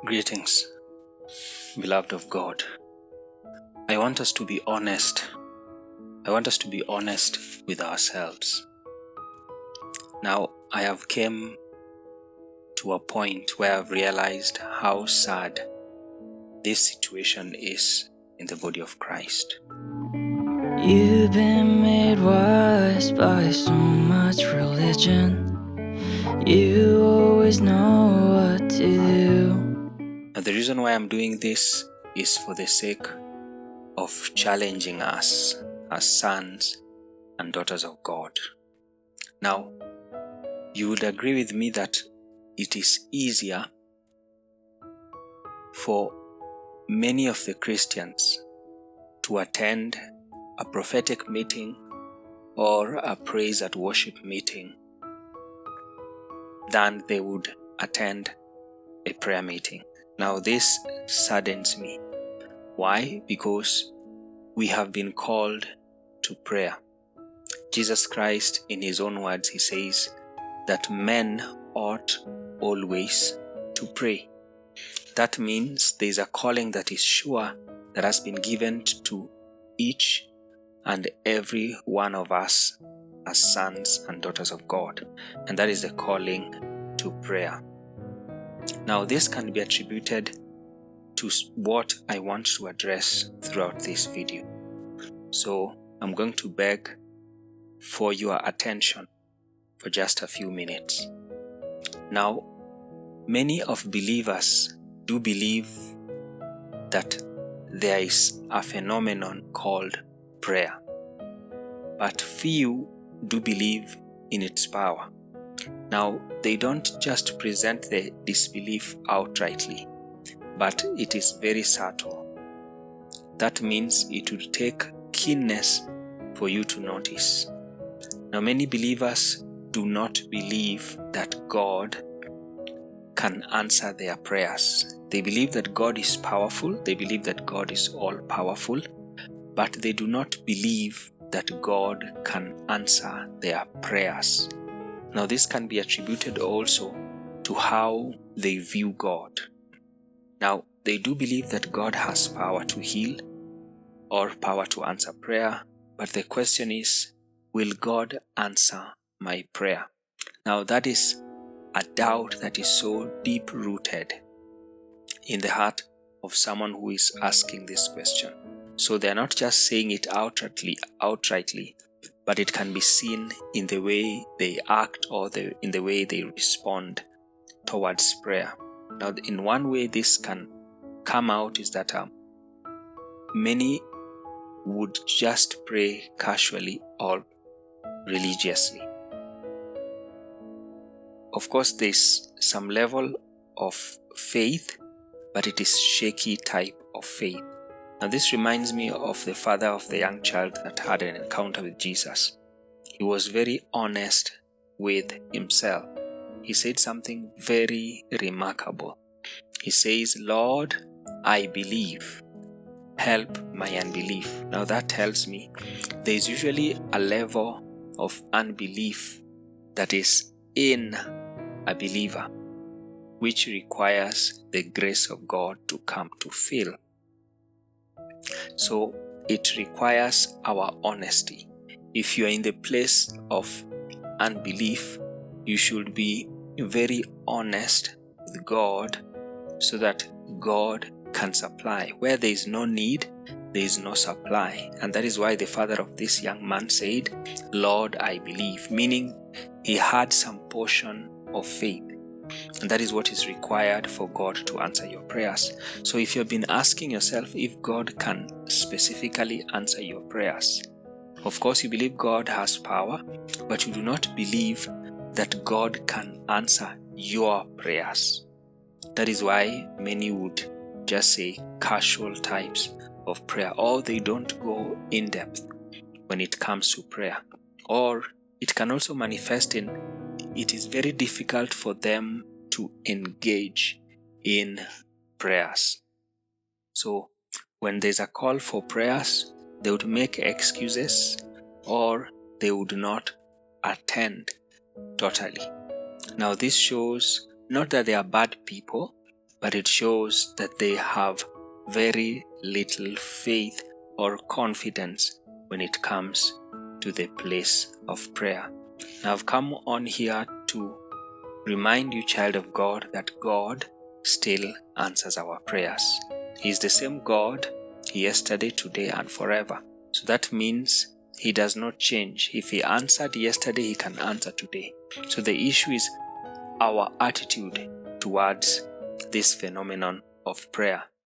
Greetings, beloved of God. I want us to be honest. I want us to be honest with ourselves. Now, I have come to a point where I've realized how sad this situation is in the body of Christ. You've been made wise by so much religion. You always know what to do. Now, the reason why I'm doing this is for the sake of challenging us as sons and daughters of God. Now, you would agree with me that it is easier for many of the Christians to attend a prophetic meeting or a praise and worship meeting than they would attend a prayer meeting. Now, this saddens me. Why? Because we have been called to prayer. Jesus Christ, in his own words, he says that men ought always to pray. That means there is a calling that is sure that has been given to each and every one of us as sons and daughters of God, and that is the calling to prayer. Now, this can be attributed to what I want to address throughout this video. So I'm going to beg for your attention for just a few minutes. Now, many of believers do believe that there is a phenomenon called prayer, but few do believe in its power. Now, they don't just present the disbelief outrightly, but it is very subtle. That means it would take keenness for you to notice. Now, many believers do not believe that God can answer their prayers. They believe that God is powerful, they believe that God is all-powerful, but they do not believe that God can answer their prayers. Now, this can be attributed also to how they view God. Now, they do believe that God has power to heal or power to answer prayer, but the question is, will God answer my prayer? Now, that is a doubt that is so deep-rooted in the heart of someone who is asking this question. So they're not just saying it outrightly, but it can be seen in the way they act or in the way they respond towards prayer. Now, in one way this can come out is that many would just pray casually or religiously. Of course, there's some level of faith, but it is shaky type of faith. Now, this reminds me of the father of the young child that had an encounter with Jesus. He was very honest with himself. He said something very remarkable. He says, "Lord, I believe. Help my unbelief." Now, that tells me there is usually a level of unbelief that is in a believer, which requires the grace of God to come to fill. So it requires our honesty. If you are in the place of unbelief, you should be very honest with God so that God can supply. Where there is no need, there is no supply. And that is why the father of this young man said, "Lord, I believe," meaning he had some portion of faith. And that is what is required for God to answer your prayers. So if you've been asking yourself if God can specifically answer your prayers, of course you believe God has power, but you do not believe that God can answer your prayers. That is why many would just say casual types of prayer, or they don't go in depth when it comes to prayer. Or it can also manifest in it is very difficult for them to engage in prayers. So when there's a call for prayers, they would make excuses or they would not attend totally. Now, this shows Not that they are bad people, but it shows that they have very little faith or confidence when it comes to the place of prayer. Now, I've come on here to remind you, child of God, that God still answers our prayers. He is the same God yesterday, today, and forever. So that means He does not change. If He answered yesterday, He can answer today. So the issue is our attitude towards this phenomenon of prayer.